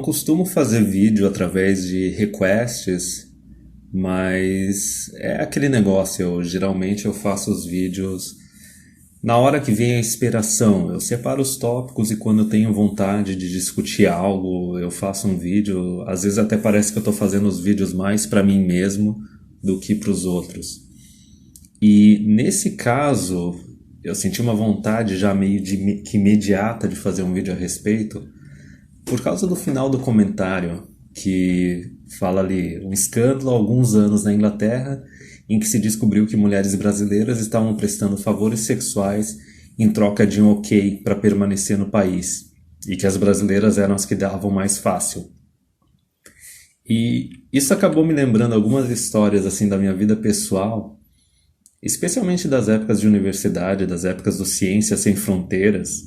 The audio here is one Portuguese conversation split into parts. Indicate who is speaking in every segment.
Speaker 1: costumo fazer vídeo através de requests, mas é aquele negócio, geralmente eu faço os vídeos na hora que vem a inspiração. Eu separo os tópicos e quando eu tenho vontade de discutir algo, eu faço um vídeo. Às vezes até parece que eu estou fazendo os vídeos mais para mim mesmo do que para os outros. E nesse caso, eu senti uma vontade já meio que imediata de fazer um vídeo a respeito, por causa do final do comentário, que fala ali um escândalo há alguns anos na Inglaterra, em que se descobriu que mulheres brasileiras estavam prestando favores sexuais em troca de um ok para permanecer no país, e que as brasileiras eram as que davam mais fácil. E isso acabou me lembrando algumas histórias assim da minha vida pessoal, especialmente das épocas de universidade, das épocas do Ciência Sem Fronteiras,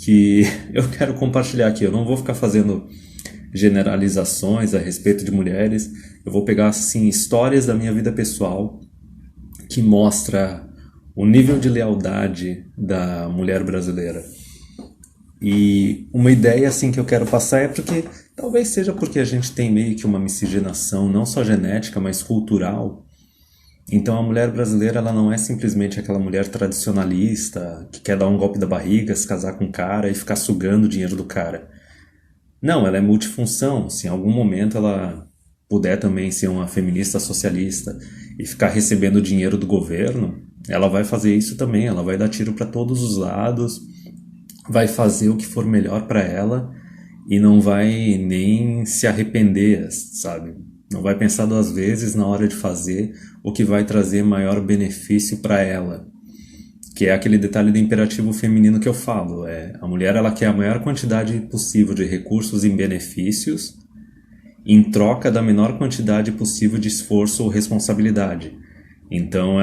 Speaker 1: que eu quero compartilhar aqui. Eu não vou ficar fazendo generalizações a respeito de mulheres. Eu vou pegar assim histórias da minha vida pessoal que mostra o nível de lealdade da mulher brasileira. E uma ideia assim que eu quero passar é porque talvez seja porque a gente tem meio que uma miscigenação não só genética, mas cultural. Então a mulher brasileira, ela não é simplesmente aquela mulher tradicionalista que quer dar um golpe da barriga, se casar com o cara e ficar sugando o dinheiro do cara. Não, ela é multifunção. Se em algum momento ela puder também ser uma feminista socialista e ficar recebendo o dinheiro do governo, ela vai fazer isso também. Ela vai dar tiro para todos os lados, vai fazer o que for melhor para ela e não vai nem se arrepender, sabe? Não vai pensar duas vezes na hora de fazer o que vai trazer maior benefício para ela. Que é aquele detalhe do imperativo feminino que eu falo. A mulher, ela quer a maior quantidade possível de recursos e benefícios em troca da menor quantidade possível de esforço ou responsabilidade. Então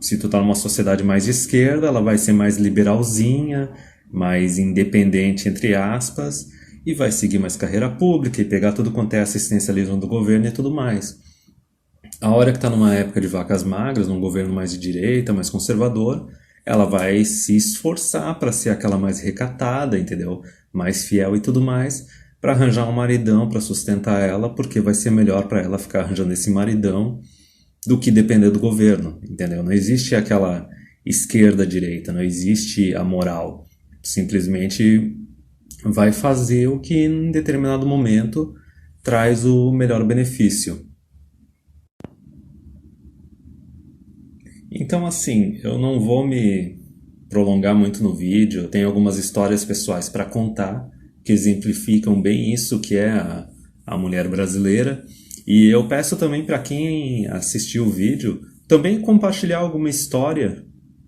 Speaker 1: se tu tá numa sociedade mais de esquerda, ela vai ser mais liberalzinha, mais independente, entre aspas, e vai seguir mais carreira pública e pegar tudo quanto é assistencialismo do governo e tudo mais. A hora que está numa época de vacas magras, num governo mais de direita, mais conservador, ela vai se esforçar para ser aquela mais recatada, entendeu? Mais fiel e tudo mais, para arranjar um maridão para sustentar ela, porque vai ser melhor para ela ficar arranjando esse maridão do que depender do governo, entendeu? Não existe aquela esquerda-direita, não existe a moral. Simplesmente vai fazer o que em determinado momento traz o melhor benefício. Então, assim, eu não vou me prolongar muito no vídeo. Eu tenho algumas histórias pessoais para contar que exemplificam bem isso que é a mulher brasileira. E eu peço também para quem assistiu o vídeo também compartilhar alguma história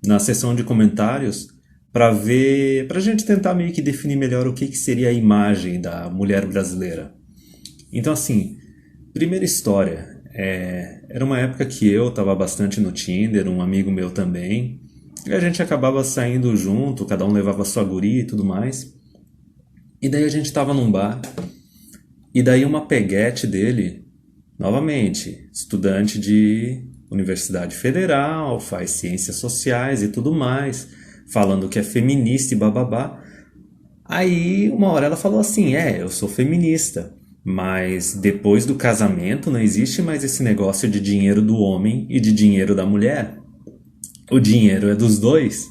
Speaker 1: na seção de comentários para ver, para a gente tentar meio que definir melhor o que seria a imagem da mulher brasileira. Então, assim, primeira história. Era uma época que eu estava bastante no Tinder, um amigo meu também, e a gente acabava saindo junto, cada um levava sua guria e tudo mais. E daí a gente estava num bar, e daí uma peguete dele, novamente, estudante de Universidade Federal, faz ciências sociais e tudo mais, falando que é feminista e bababá. Aí uma hora ela falou assim, eu sou feminista. Mas depois do casamento não existe mais esse negócio de dinheiro do homem e de dinheiro da mulher. O dinheiro é dos dois.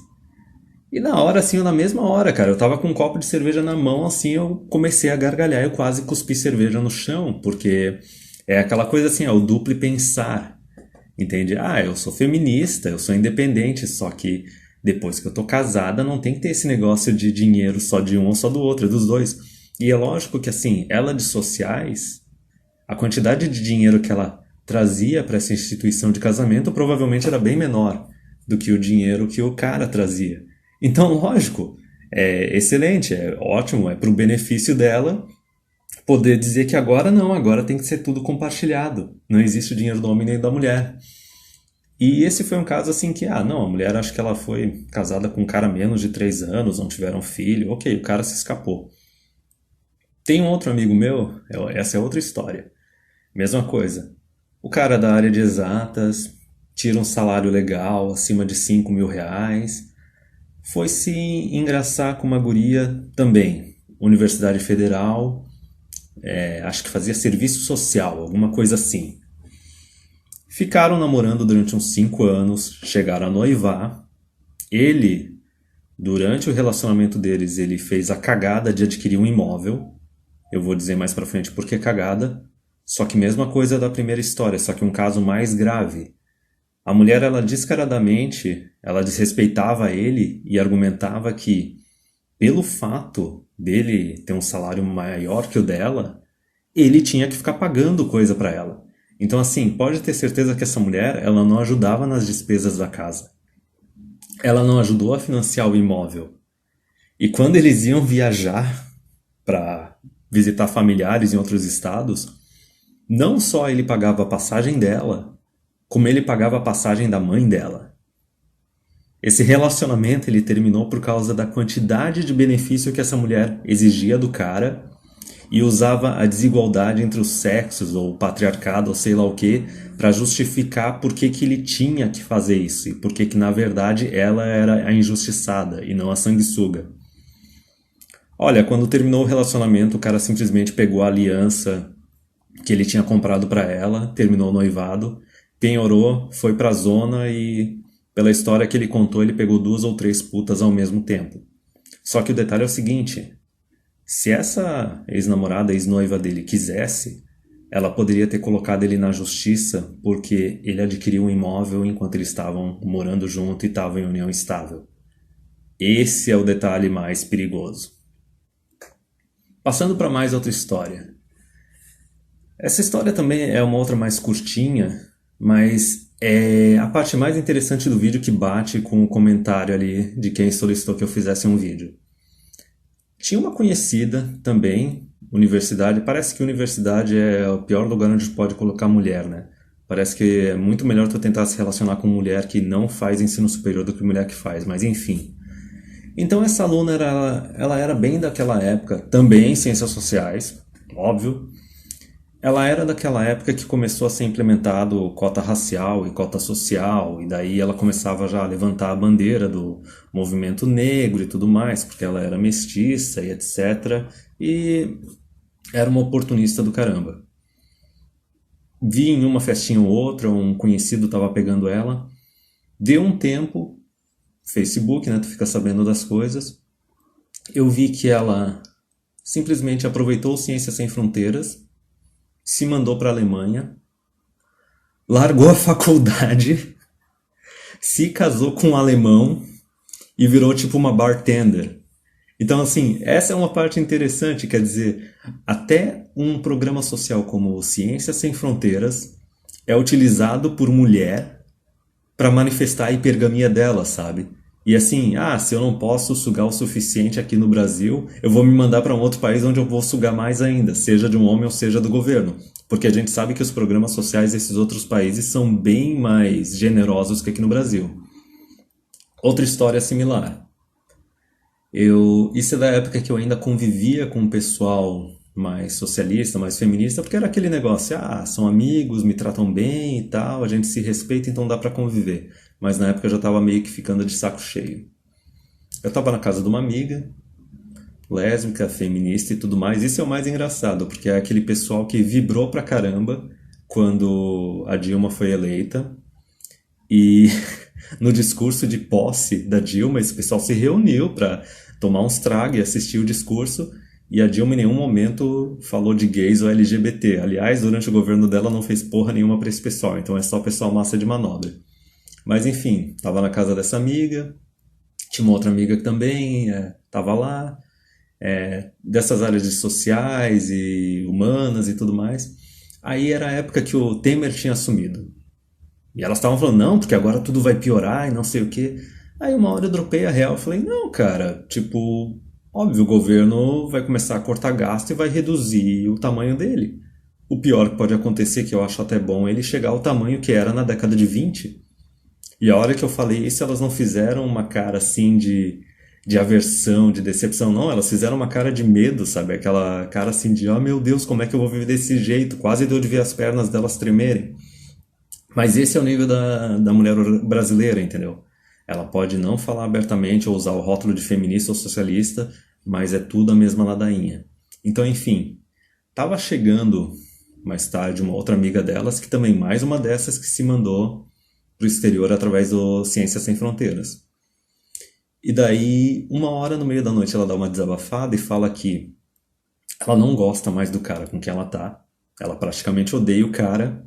Speaker 1: E na hora, assim, na mesma hora, cara, eu tava com um copo de cerveja na mão, assim, eu comecei a gargalhar, eu quase cuspi cerveja no chão, porque é aquela coisa assim, o duplo pensar, entende? Eu sou feminista, eu sou independente, só que depois que eu tô casada não tem que ter esse negócio de dinheiro só de um ou só do outro, é dos dois. E é lógico que, assim, ela de sociais, a quantidade de dinheiro que ela trazia para essa instituição de casamento provavelmente era bem menor do que o dinheiro que o cara trazia. Então, lógico, é excelente, é ótimo, é para o benefício dela poder dizer que agora não, agora tem que ser tudo compartilhado. Não existe o dinheiro do homem nem da mulher. E esse foi um caso assim que, não, a mulher acho que ela foi casada com um cara menos de 3 anos, não tiveram filho, ok, o cara se escapou. Tem um outro amigo meu, essa é outra história. Mesma coisa. O cara da área de exatas, tira um salário legal, acima de 5.000 reais. Foi se engraçar com uma guria também. Universidade Federal, acho que fazia serviço social, alguma coisa assim. Ficaram namorando durante uns 5 anos, chegaram a noivar. Ele, durante o relacionamento deles, ele fez a cagada de adquirir um imóvel. Eu vou dizer mais pra frente por que cagada. Só que mesma coisa da primeira história, só que um caso mais grave. A mulher, ela descaradamente, ela desrespeitava ele e argumentava que, pelo fato dele ter um salário maior que o dela, ele tinha que ficar pagando coisa pra ela. Então, assim, pode ter certeza que essa mulher, ela não ajudava nas despesas da casa. Ela não ajudou a financiar o imóvel. E quando eles iam viajar para visitar familiares em outros estados, não só ele pagava a passagem dela, como ele pagava a passagem da mãe dela. Esse relacionamento ele terminou por causa da quantidade de benefício que essa mulher exigia do cara e usava a desigualdade entre os sexos ou o patriarcado ou sei lá o que para justificar por que ele tinha que fazer isso e por que na verdade ela era a injustiçada e não a sanguessuga. Olha, quando terminou o relacionamento, o cara simplesmente pegou a aliança que ele tinha comprado para ela, terminou o noivado, penhorou, foi pra zona e, pela história que ele contou, ele pegou 2 ou 3 putas ao mesmo tempo. Só que o detalhe é o seguinte, se essa ex-namorada, ex-noiva dele quisesse, ela poderia ter colocado ele na justiça porque ele adquiriu um imóvel enquanto eles estavam morando junto e estavam em união estável. Esse é o detalhe mais perigoso. Passando para mais outra história. Essa história também é uma outra mais curtinha, mas é a parte mais interessante do vídeo que bate com o comentário ali de quem solicitou que eu fizesse um vídeo. Tinha uma conhecida também, universidade, parece que universidade é o pior lugar onde pode colocar mulher, né? Parece que é muito melhor tu tentar se relacionar com mulher que não faz ensino superior do que mulher que faz, mas enfim. Então essa aluna ela era bem daquela época, também ciências sociais, óbvio. Ela era daquela época que começou a ser implementado cota racial e cota social, e daí ela começava já a levantar a bandeira do movimento negro e tudo mais, porque ela era mestiça e etc. E era uma oportunista do caramba. Vi em uma festinha ou outra, um conhecido estava pegando ela. Deu um tempo, Facebook, né, tu fica sabendo das coisas. Eu vi que ela simplesmente aproveitou o Ciências Sem Fronteiras, se mandou para a Alemanha, largou a faculdade, se casou com um alemão e virou tipo uma bartender. Então, assim, essa é uma parte interessante, quer dizer, até um programa social como Ciências Sem Fronteiras é utilizado por mulher para manifestar a hipergamia dela, sabe? E assim, se eu não posso sugar o suficiente aqui no Brasil, eu vou me mandar para um outro país onde eu vou sugar mais ainda, seja de um homem ou seja do governo. Porque a gente sabe que os programas sociais desses outros países são bem mais generosos que aqui no Brasil. Outra história similar. Isso é da época que eu ainda convivia com o pessoal mais socialista, mais feminista, porque era aquele negócio, são amigos, me tratam bem e tal, a gente se respeita, então dá pra conviver. Mas na época eu já tava meio que ficando de saco cheio. Eu tava na casa de uma amiga, lésbica, feminista e tudo mais. Isso é o mais engraçado, porque é aquele pessoal que vibrou pra caramba quando a Dilma foi eleita. E no discurso de posse da Dilma, esse pessoal se reuniu pra tomar uns tragos e assistir o discurso. E a Dilma em nenhum momento falou de gays ou LGBT. Aliás, durante o governo dela não fez porra nenhuma pra esse pessoal. Então é só o pessoal massa de manobra. Mas enfim, tava na casa dessa amiga. Tinha uma outra amiga que também tava lá. Dessas áreas de sociais e humanas e tudo mais. Aí era a época que o Temer tinha assumido. E elas estavam falando, não, porque agora tudo vai piorar e não sei o quê. Aí uma hora eu dropei a real e falei, não, cara, tipo, óbvio, o governo vai começar a cortar gasto e vai reduzir o tamanho dele. O pior que pode acontecer, que eu acho até bom, é ele chegar ao tamanho que era na década de 20. E a hora que eu falei isso, elas não fizeram uma cara assim de aversão, de decepção, não. Elas fizeram uma cara de medo, sabe? Aquela cara assim de, meu Deus, como é que eu vou viver desse jeito? Quase deu de ver as pernas delas tremerem. Mas esse é o nível da mulher brasileira, entendeu? Ela pode não falar abertamente ou usar o rótulo de feminista ou socialista, mas é tudo a mesma ladainha. Então, enfim, Tava chegando mais tarde uma outra amiga delas, que também mais uma dessas que se mandou pro exterior através do Ciências Sem Fronteiras. E daí, uma hora no meio da noite, ela dá uma desabafada e fala que ela não gosta mais do cara com quem ela tá. Ela praticamente odeia o cara.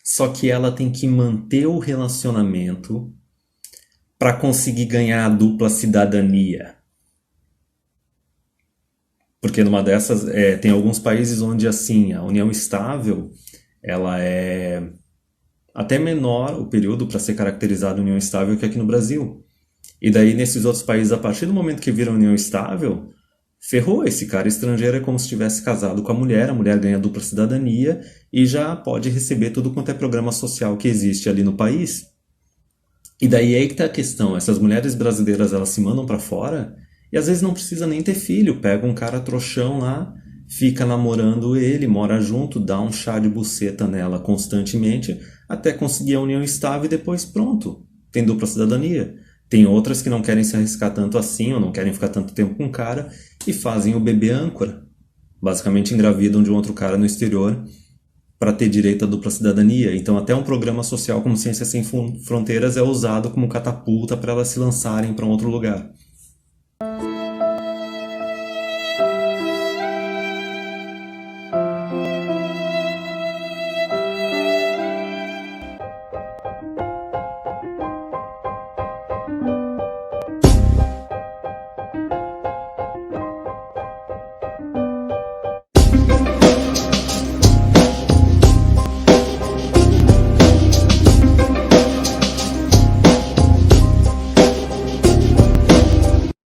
Speaker 1: Só que ela tem que manter o relacionamento para conseguir ganhar a dupla cidadania. Porque numa dessas, tem alguns países onde assim, a união estável, ela é até menor o período para ser caracterizada união estável que aqui no Brasil. E daí nesses outros países, a partir do momento que vira união estável, ferrou, esse cara estrangeiro é como se tivesse casado com a mulher ganha dupla cidadania e já pode receber tudo quanto é programa social que existe ali no país. E daí é aí que tá a questão, essas mulheres brasileiras elas se mandam pra fora e às vezes não precisa nem ter filho, pega um cara trouxão lá, fica namorando ele, mora junto, dá um chá de buceta nela constantemente, até conseguir a união estável e depois pronto, tem dupla cidadania. Tem outras que não querem se arriscar tanto assim ou não querem ficar tanto tempo com o cara e fazem o bebê âncora. Basicamente engravidam de um outro cara no exterior para ter direito à dupla cidadania. Então, até um programa social como Ciências Sem Fronteiras é usado como catapulta para elas se lançarem para um outro lugar.